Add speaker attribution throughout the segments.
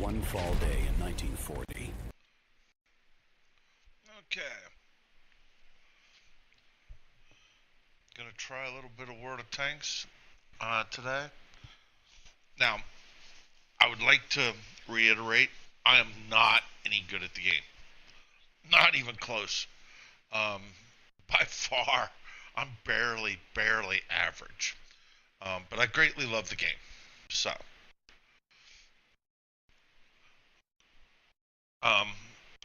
Speaker 1: one fall day in 1940.
Speaker 2: Okay. Gonna try a little bit of World of Tanks today. Now, I would like to reiterate, I am not any good at the game. Not even close. By far, I'm barely average. But I greatly love the game. So,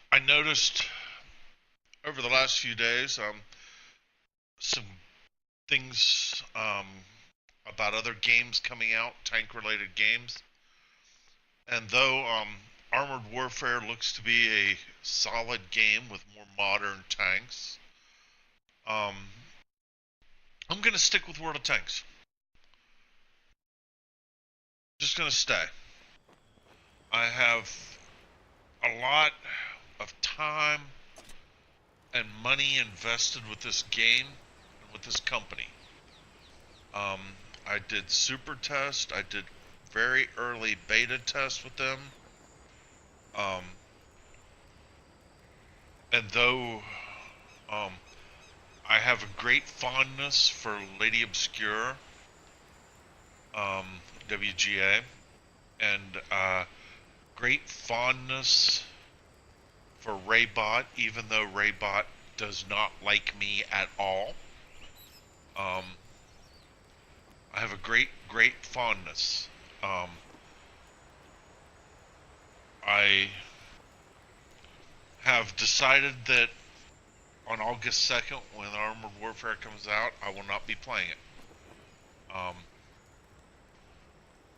Speaker 2: I noticed over the last few days some things about other games coming out, tank-related games. And though Armored Warfare looks to be a solid game with more modern tanks, I'm going to stick with World of Tanks. Just going to stay. I have a lot of time and money invested with this game and with this company. I did super test. I did very early beta test with them. And though I have a great fondness for Lady Obscure, WGA, and great fondness for Raybot, even though Raybot does not like me at all. I have a great fondness. I have decided that on August 2nd, when Armored Warfare comes out, I will not be playing it.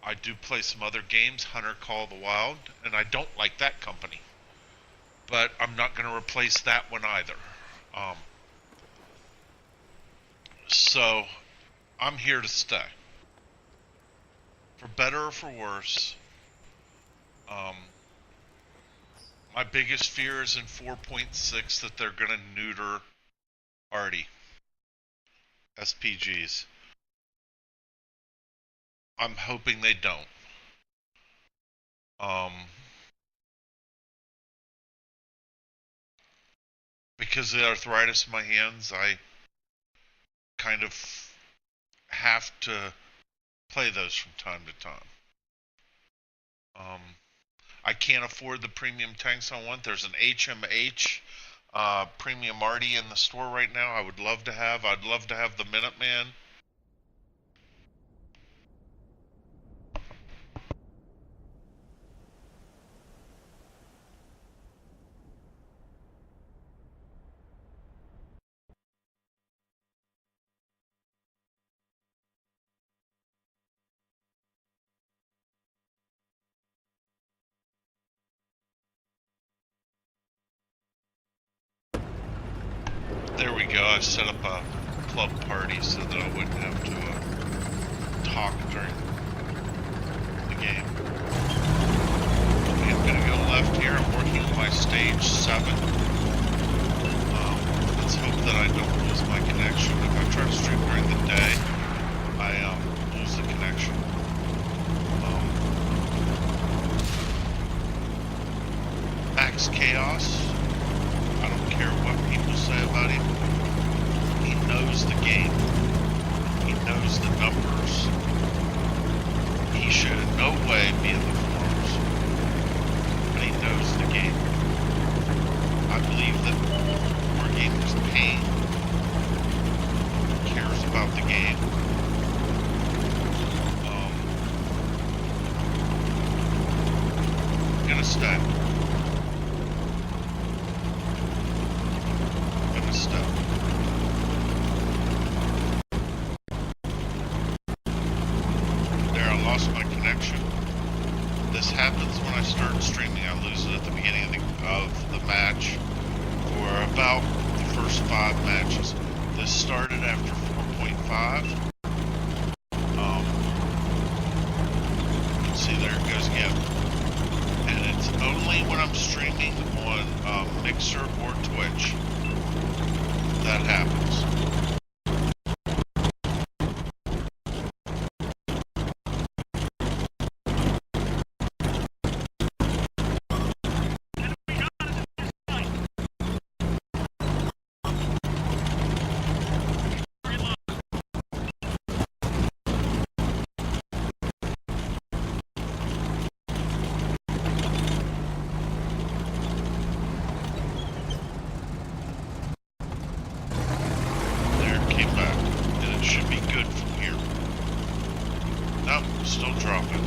Speaker 2: I do play some other games, Hunter Call of the Wild, and I don't like that company. But I'm not going to replace that one either. So, I'm here to stay. For better or for worse, my biggest fear is in 4.6 that they're going to neuter Arty SPGs. I'm hoping they don't. Because of the arthritis in my hands, I kind of have to play those from time to time. I can't afford the premium tanks I want. There's an HMH premium Arty in the store right now. I would love to have. I'd love to have the Minuteman. There we go. I set up a club party so that I wouldn't have to talk during the game. Okay, I'm going to go left here. I'm working on my stage 7. Let's hope that I don't lose my connection. If I try to stream during the day, I lose the connection. Max Chaos. I don't care what people say about him. He knows the game. He knows the numbers. He should in no way be in the forums. But he knows the game. I believe that Wargamer's Pain cares about the game. I'm gonna stay. There, I lost my connection. This happens when I start streaming. I lose it at the beginning of the match for about the first 5 matches. This started after 4.5. You can see there it goes again. And it's only when I'm streaming on Mixer or Twitch that happens. still dropping.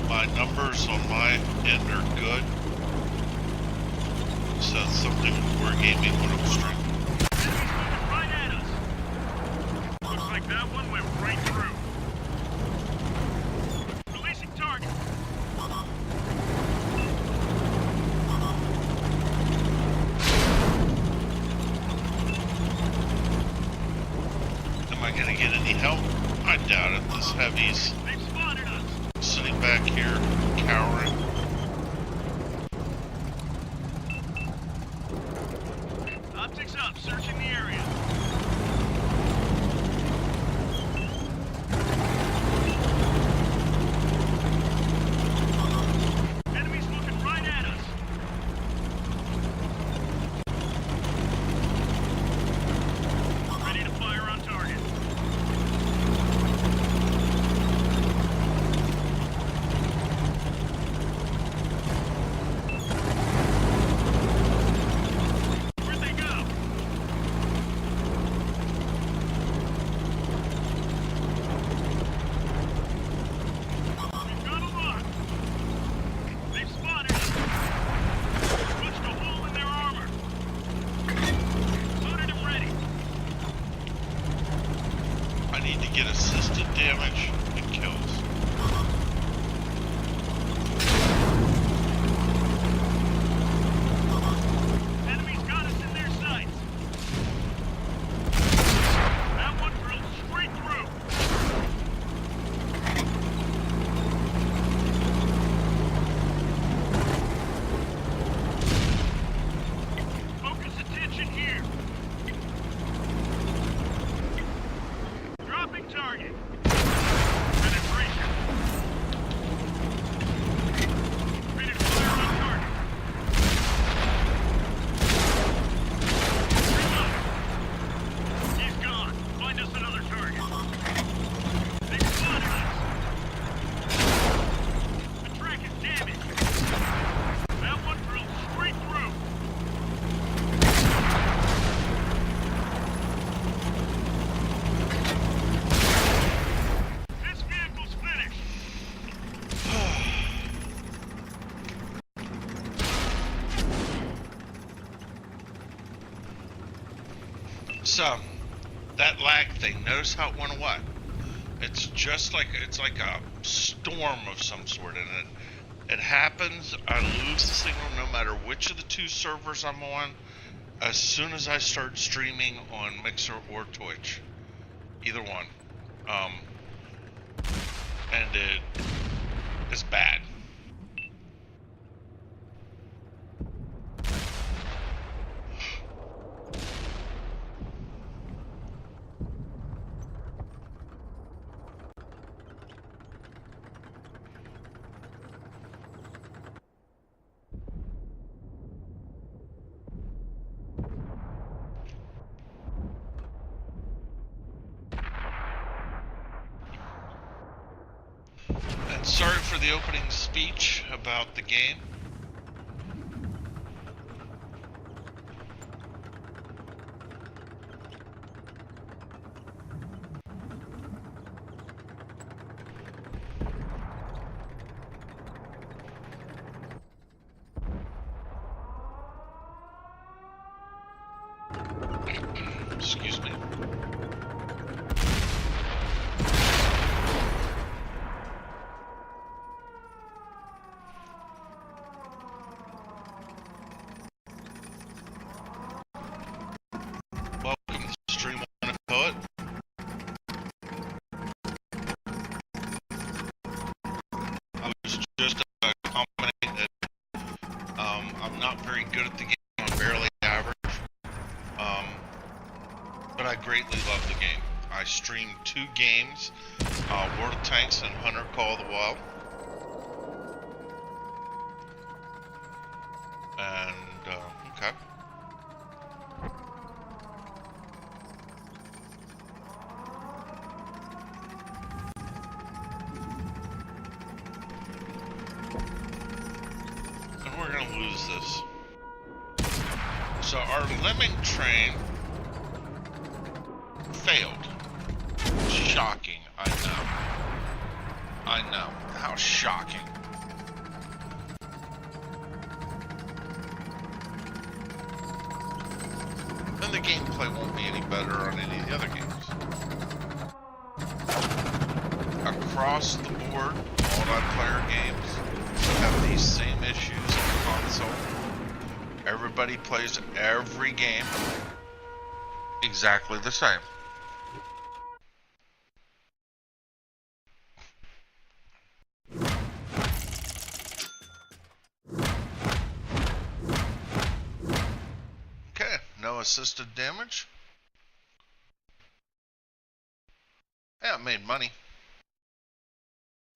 Speaker 2: My numbers on my end are good. So it's something we're gaming when I'm streaming.
Speaker 3: Right at us. Looks like that one went right through. Releasing target.
Speaker 2: Am I gonna get any help? I doubt it. This heavy's
Speaker 3: They've spotted us.
Speaker 2: sitting back here, cowering.
Speaker 3: Optics up, searching the area. Enemies looking right at us. Ready to fire on target. Where'd they go? We've got a lot. They've spotted us. Punched a hole in their armor. Loaded and ready.
Speaker 2: I need to get assisted damage and kills.
Speaker 3: Enemies got us in their sights. That one drilled straight through. Focus attention here. Dropping target. Penetration. Ready to fire on target. Reload. He's gone. Find us another target. They've spotted us. The track is damaged. That one drilled straight through. This vehicle's finished.
Speaker 2: So, that lag thing, notice how it went away. It's just like, it's like a storm of some sort, and it happens, I lose the signal no matter which of the two servers I'm on, as soon as I start streaming on Mixer or Twitch. Either one. And it is bad. And sorry for the opening speech about the game. Excuse me. Welcome to the stream, One Poet. I was just commenting that I'm not very good at the game. I'm barely average. But I greatly love the game. I streamed 2 games, World of Tanks and Hunter Call of the Wild. And, okay. And we're gonna lose this. So our lemming train failed. Shocking, I know. I know. How shocking. Then the gameplay won't be any better on any of the other games. Across the board, multiplayer games have these same issues on the console. Everybody plays every game exactly the same. Okay, no assisted damage. Yeah, I made money.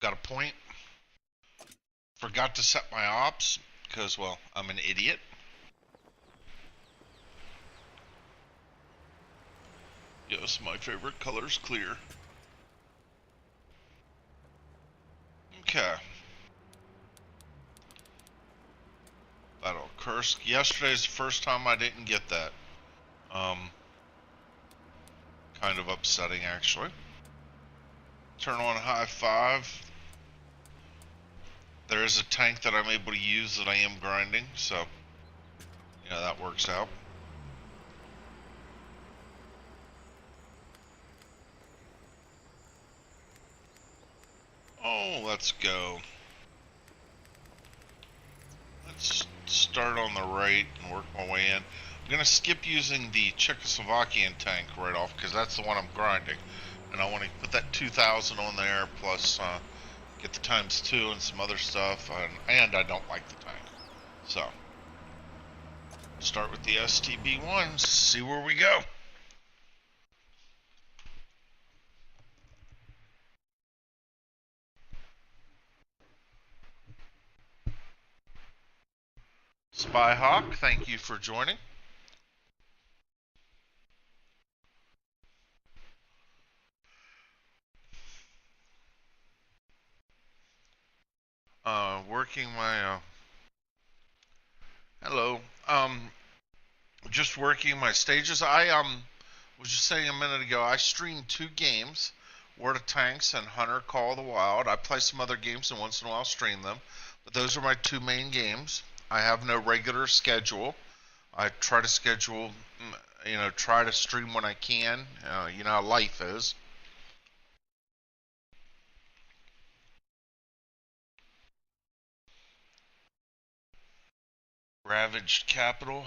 Speaker 2: Got a point. Forgot to set my ops because, well, I'm an idiot. Yes, my favorite color's clear. Okay. Battle Kursk. Yesterday's the first time I didn't get that. Kind of upsetting, actually. Turn on high five. There is a tank that I'm able to use that I am grinding, so yeah, that works out. Oh, let's go. Let's start on the right and work my way in. I'm gonna skip using the Czechoslovakian tank right off because that's the one I'm grinding, and I want to put that 2,000 on there plus get the ×2 and some other stuff, and I don't like the tank. So start with the STB1, see where we go. Spyhawk, thank you for joining. Working my hello. Just working my stages. I was just saying a minute ago, I streamed 2 games, World of Tanks and Hunter Call of the Wild. I play some other games and once in a while stream them, but those are my 2 main games. I have no regular schedule. I try to schedule, try to stream when I can. You know how life is. Ravaged Capital.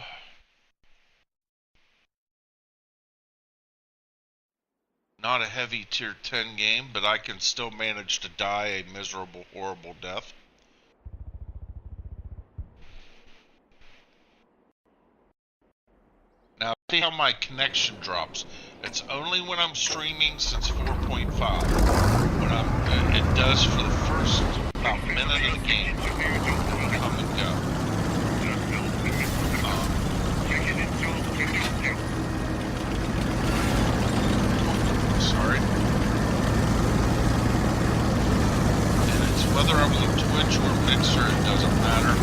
Speaker 2: Not a heavy tier 10 game, but I can still manage to die a miserable, horrible death. Now, see how my connection drops. It's only when I'm streaming since 4.5. When it does for the first about minute of the game. Come and go. Sorry. And it's whether I'm on Twitch or Mixer, it doesn't matter.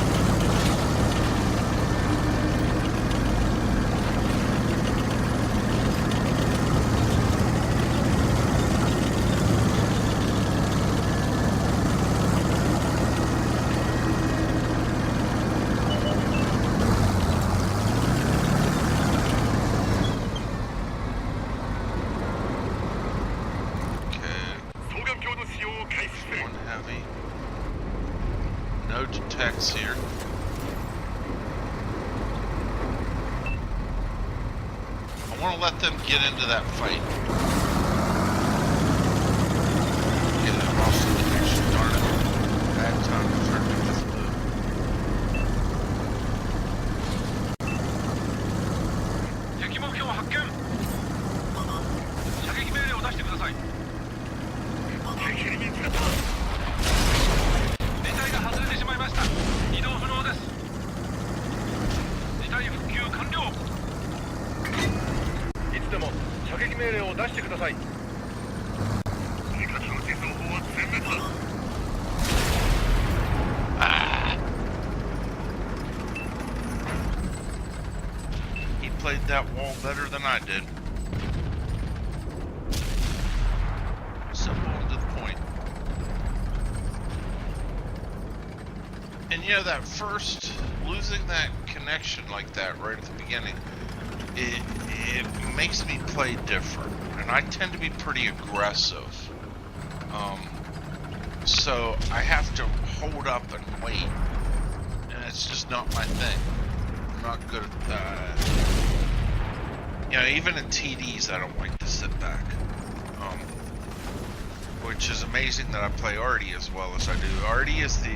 Speaker 2: Get into that fight. Okay, I lost the connection, darn it. Bad time to start making this move. He played that wall better than I did. you know, that first, losing that connection like that right at the beginning, it makes me play different. And I tend to be pretty aggressive. So I have to hold up and wait. And it's just not my thing. I'm not good at that. You know, even in TDs, I don't like to sit back. Which is amazing that I play Artie as well as I do. Artie is the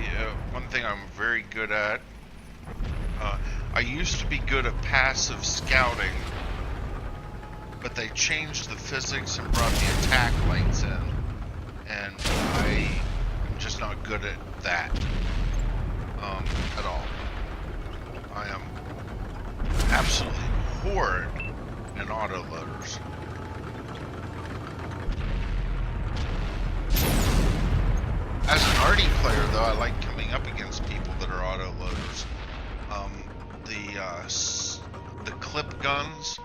Speaker 2: one thing I'm very good at. I used to be good at passive scouting, but they changed the physics and brought the attack lanes in, and I'm just not good at that at all. I am absolutely horrid in autoloaders. As an Artie player, though, I like coming up against people that are autoloaders. The clip guns,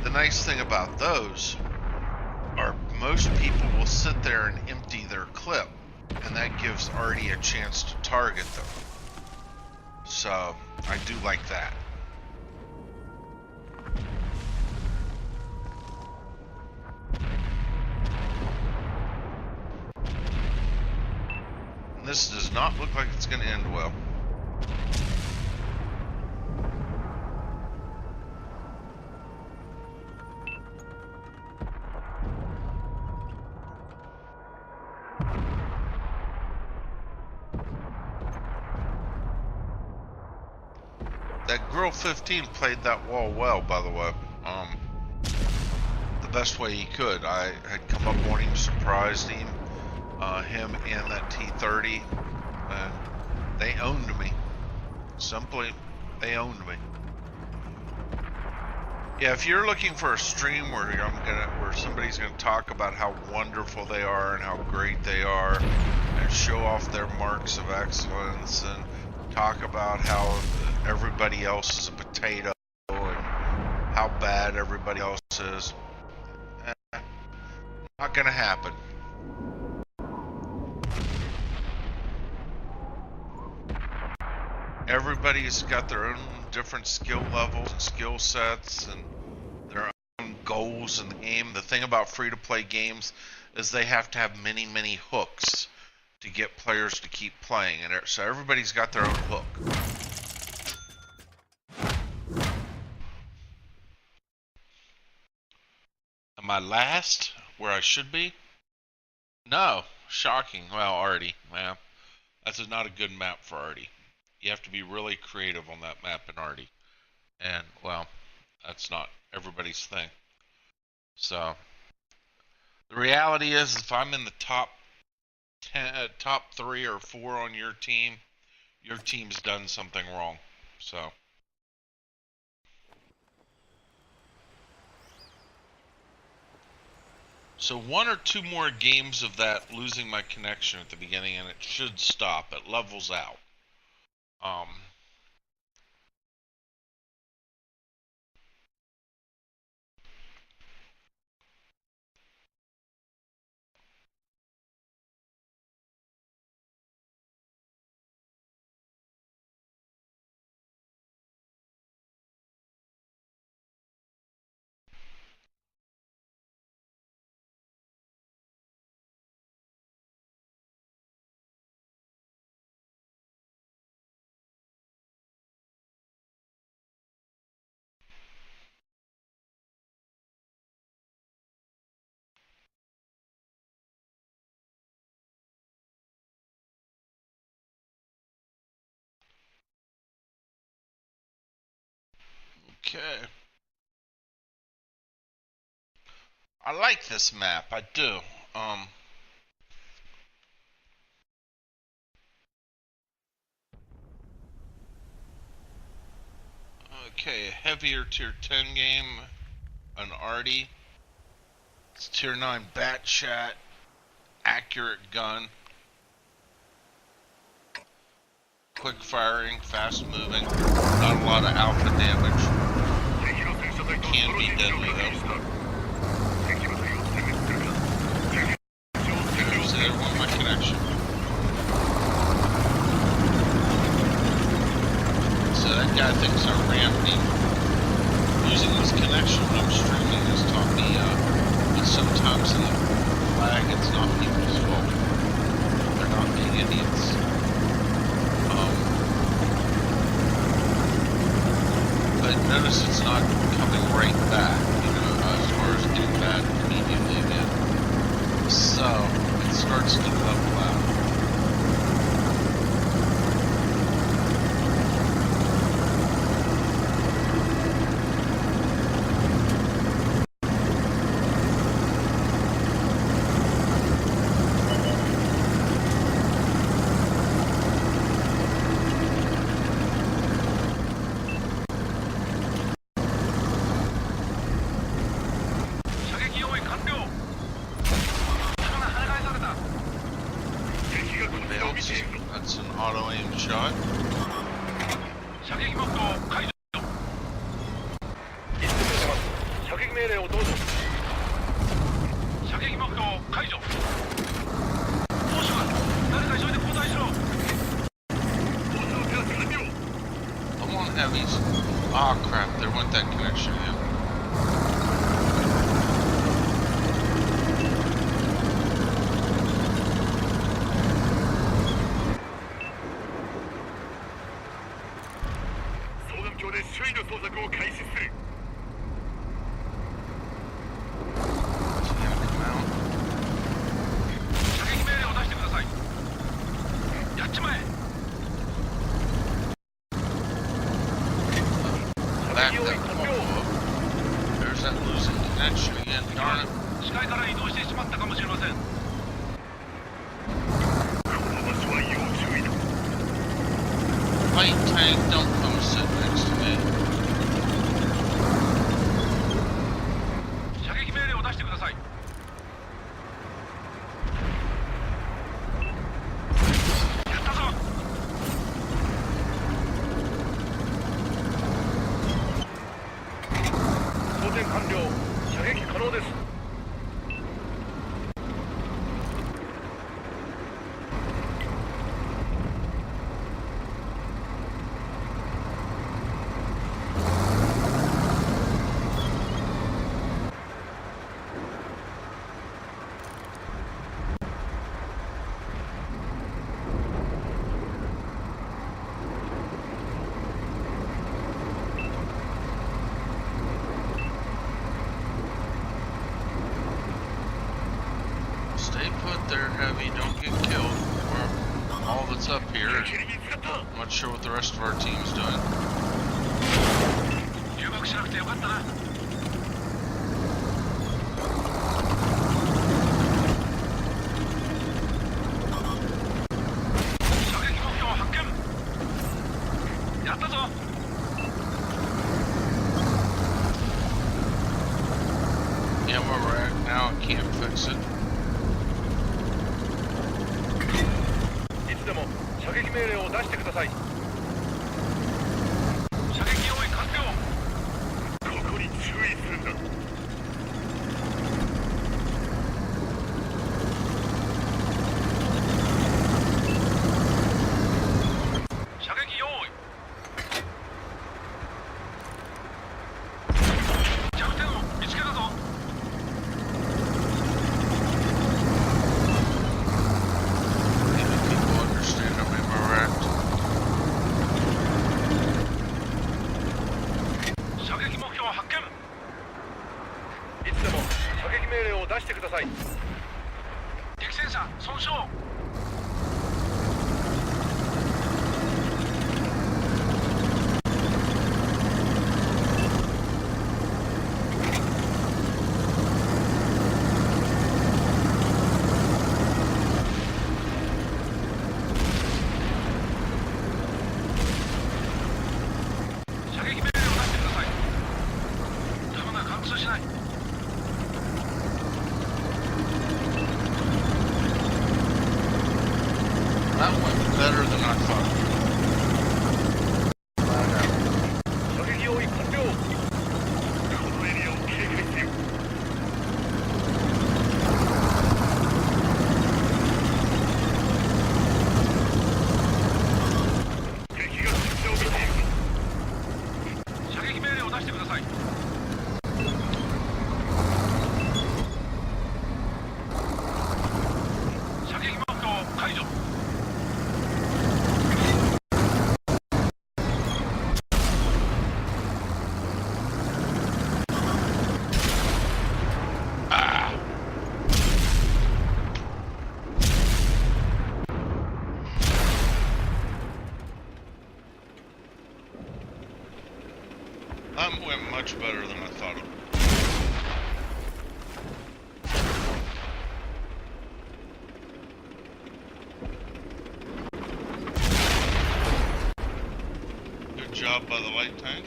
Speaker 2: the nice thing about those are most people will sit there and empty their clip, and that gives Artie a chance to target them. So I do like that. And this does not look like it's going to end well. That Girl 15 played that wall well, by the way. The best way he could. I had come up on him, surprised him, him and that T30, and they owned me. Simply, they owned me. Yeah, if you're looking for a stream where where somebody's gonna talk about how wonderful they are and how great they are, and show off their marks of excellence, and talk about how everybody else is a potato and how bad everybody else is, not gonna happen. Everybody's got their own different skill levels and skill sets and their own goals in the game. The thing about free-to-play games is they have to have many, many hooks to get players to keep playing, and so everybody's got their own hook. Am I last where I should be? No. Shocking. Well, Artie. Well, that's not a good map for Artie. You have to be really creative on that map in Artie. And, well, that's not everybody's thing. So, the reality is, if I'm in the top 3 or 4 on your team's done something wrong. So. So 1 or 2 more games of that losing my connection at the beginning, and it should stop. It levels out. Okay. I like this map. I do. Okay, a heavier tier 10 game, an Artie. It's tier 9 bat chat, accurate gun, quick firing, fast moving, not a lot of alpha damage. Can be deadly though. There's one of my connection.
Speaker 4: shot.
Speaker 3: 射撃目標解除。射撃命令をどうぞ。射撃目標解除。砲手が誰か急いで交代しろ。砲手の手当て完了。
Speaker 4: I'm on heavies. Ah, crap. There went that connection in. Back that wall up. There's that losing connection again, darn it.
Speaker 3: 視界から移動してしまったかもしれません。
Speaker 4: Fight tank, don't come sit next to me.
Speaker 3: 射撃命令を出してください。やったぞ。装填完了。射撃可能です。
Speaker 4: Stay put there, heavy. Don't get killed. We're all that's up here. I'm not sure what the rest of our team's doing.
Speaker 3: 留学しなくてよかったな。射撃目標発見。やったぞ。
Speaker 4: Yeah, where we're at now, I can't fix it.
Speaker 3: いつでも射撃命令を出してください。射撃用意完了。ここに注意するんだ。射撃用意。弱点を見つけたぞ。
Speaker 4: Maybe people understand I'm in Iraq.
Speaker 3: 射撃目標発見。いつでも射撃命令を出してください。敵戦車損傷。射撃命令を出してください。弾が貫通しない。
Speaker 4: That went better than I thought. Flat out.
Speaker 3: 射撃用意完了。このエリアを警戒せよ。敵が敵を見ている。射撃命令を出してください。射撃目標解除。
Speaker 2: That went much better than I thought it would. Good job by the light tank.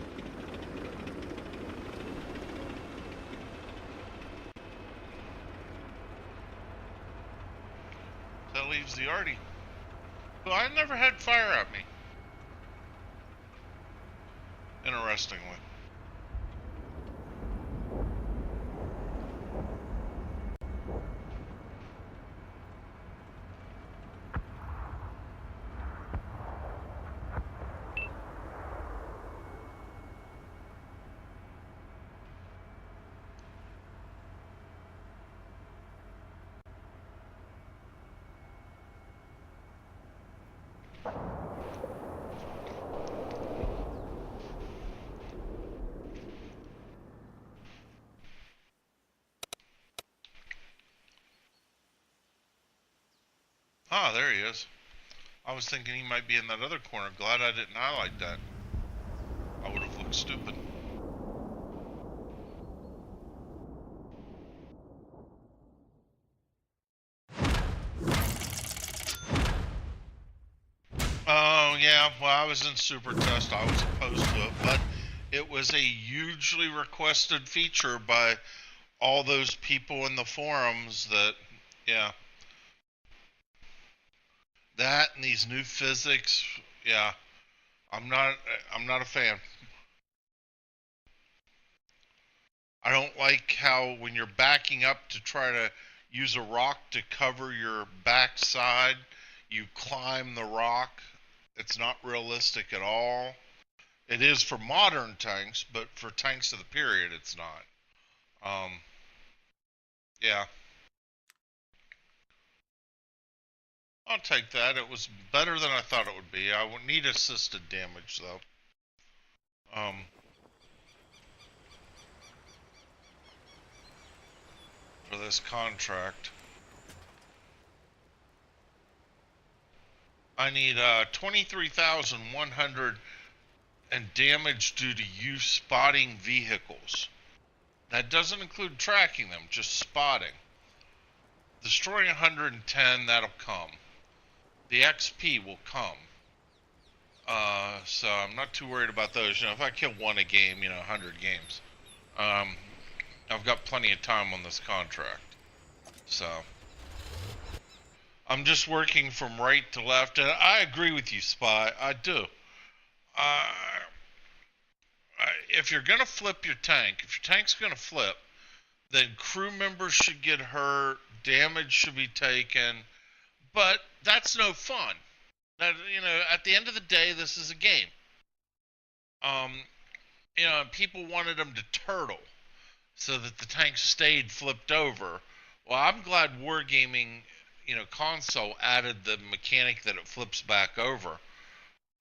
Speaker 2: That leaves the Artie. Well, I never had fire at me. Interestingly. Ah, there he is. I was thinking he might be in that other corner. Glad I didn't highlight that. I would have looked stupid. Oh, yeah. Well, I was in Super Test. I was opposed to it, but it was a hugely requested feature by all those people in the forums that, yeah. That and these new physics, yeah. I'm not a fan. I don't like how when you're backing up to try to use a rock to cover your backside, you climb the rock. It's not realistic at all. It is for modern tanks, but for tanks of the period, it's not. Yeah. I'll take that. It was better than I thought it would be. I would need assisted damage, though. For this contract. I need 23,100 and damage due to you spotting vehicles. That doesn't include tracking them, just spotting. Destroying 110, that'll come. The XP will come. So I'm not too worried about those. You know, if I kill one a game, 100 games. I've got plenty of time on this contract. So I'm just working from right to left, and I agree with you, Spy. I do. If you're gonna flip your tank, if your tank's gonna flip, then crew members should get hurt, damage should be taken, but that's no fun. That, at the end of the day, this is a game. People wanted them to turtle so that the tank stayed flipped over. Well, I'm glad Wargaming, console added the mechanic that it flips back over.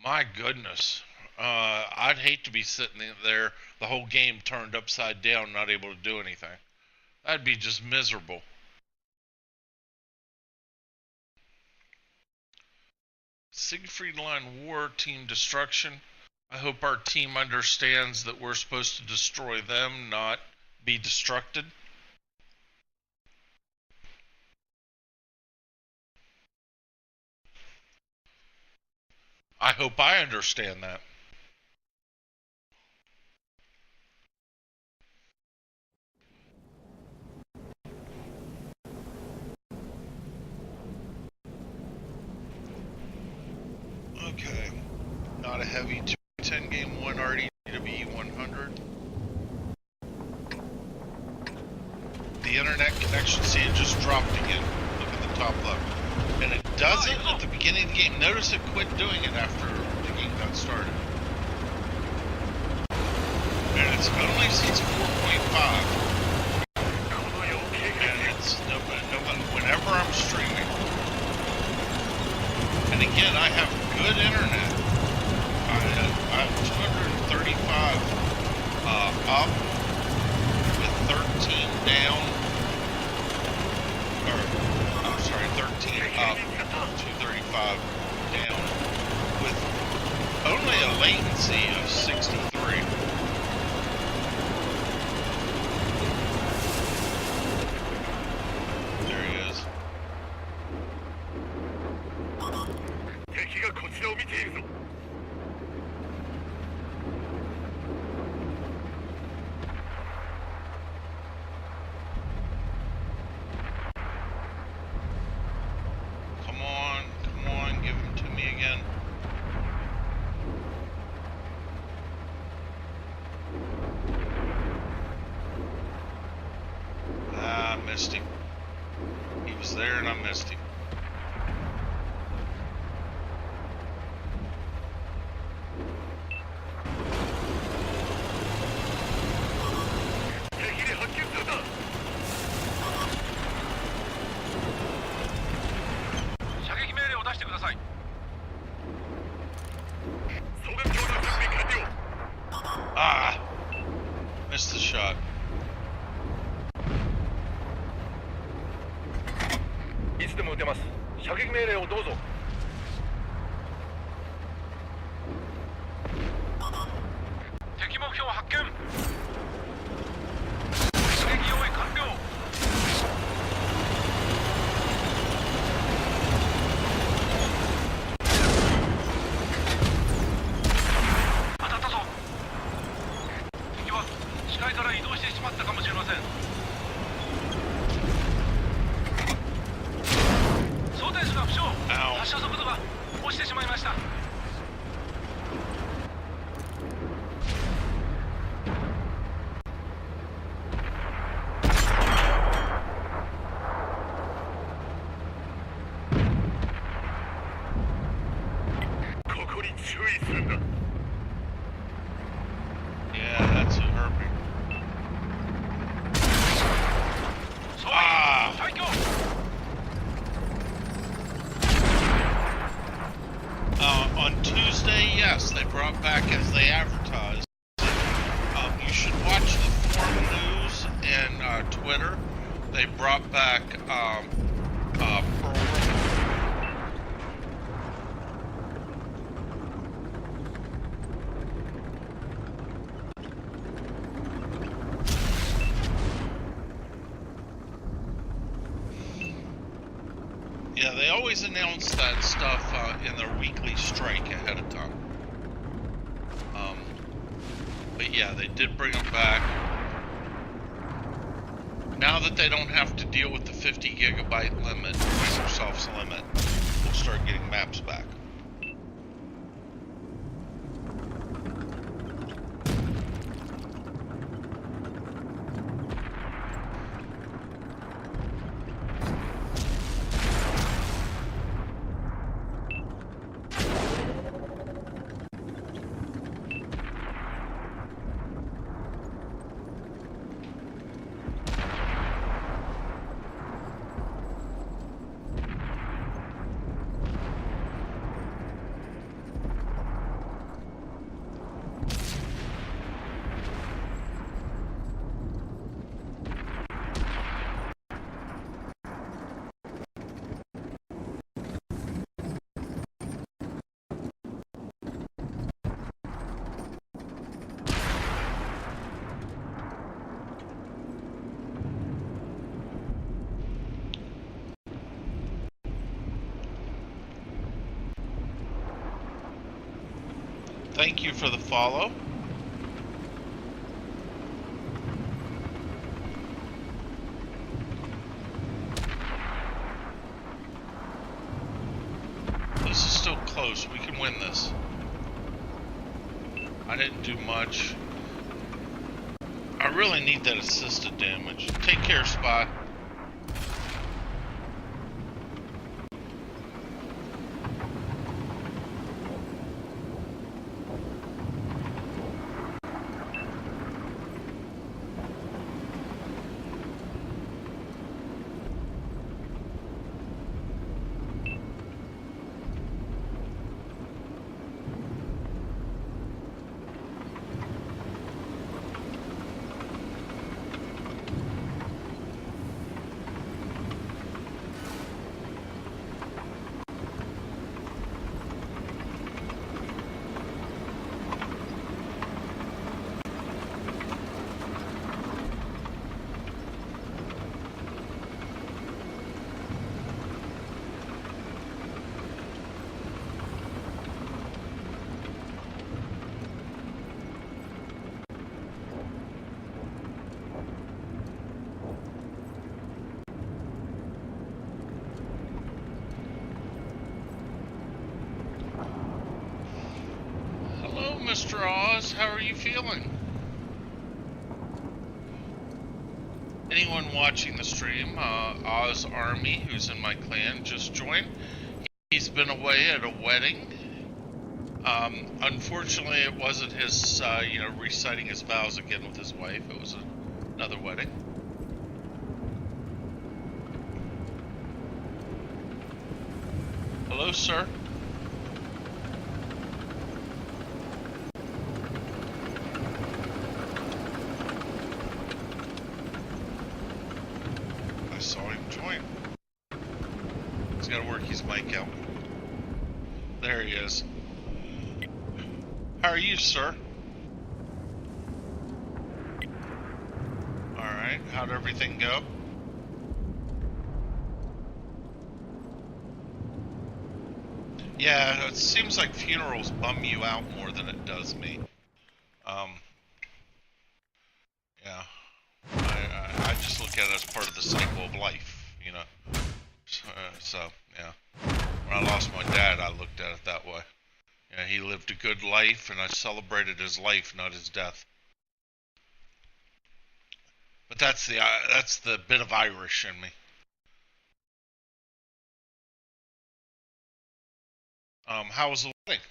Speaker 2: My goodness. I'd hate to be sitting there, the whole game turned upside down, not able to do anything. That'd be just miserable. Siegfried Line War, Team Destruction. I hope our team understands that we're supposed to destroy them, not be destructed. I hope I understand that. Okay. Not a heavy 210 game 1 RDW 100. The internet connection, see, it just dropped again. Look at the top left. And it does it at the beginning of the game. Notice it quit doing it after the game got started. And it's only since 4.5. And it's whenever I'm streaming. And again, I have good internet. I have 235 up with 13 down. Or, I'm sorry, 13 up, 235 down. With only a latency of 63. There he is. Come on, give him to me. missed him. He was there and I missed him. Ah! Missed the shot. Yeah, that's a herping. Ah! On Tuesday, yes, they brought back as they advertised. You should watch the Forum News and Twitter. They brought back Pearl River. Yeah, they always announce that stuff in their weekly strike ahead of time. But yeah, they did bring them back. Now that they don't have to deal with the 50 gigabyte limit, Microsoft's limit, we'll start getting maps back. Thank you for the follow. This is still close. We can win this. I didn't do much. I really need that assisted damage. Take care, Spot. Mr. Oz, how are you feeling? Anyone everyone watching the stream. Oz Army, who's in my clan, just joined. He's been away at a wedding. Unfortunately, it wasn't his, reciting his vows again with his wife. It was another wedding. Hello, sir. I saw him join. He's got to work his mic out. There he is. How are you, sir? Alright, how'd everything go? Yeah, it seems like funerals bum you out more than it does me. Yeah. I just look at it as part of the cycle of life, you know. So, yeah. When I lost my dad, I looked at it that way. Yeah, he lived a good life, and I celebrated his life, not his death. But that's the bit of Irish in me. How was the wedding?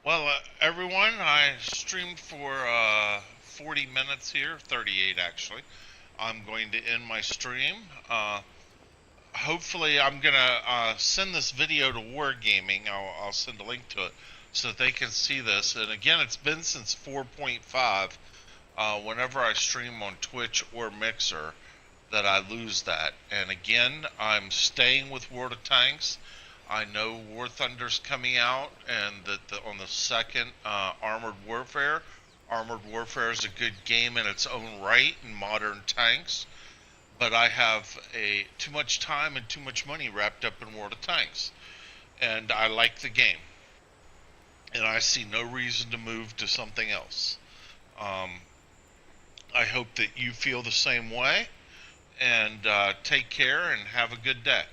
Speaker 2: Well, everyone, I streamed for 40 minutes here, 38 actually. I'm going to end my stream. Hopefully, I'm gonna send this video to Wargaming. I'll send a link to it so that they can see this. And again, it's been since 4.5. Whenever I stream on Twitch or Mixer, that I lose that. And again, I'm staying with World of Tanks. I know War Thunder's coming out, and that on the second Armored Warfare. Armored Warfare is a good game in its own right in modern tanks, but I have too much time and too much money wrapped up in World of Tanks, and I like the game, and I see no reason to move to something else. I hope that you feel the same way, and take care and have a good day.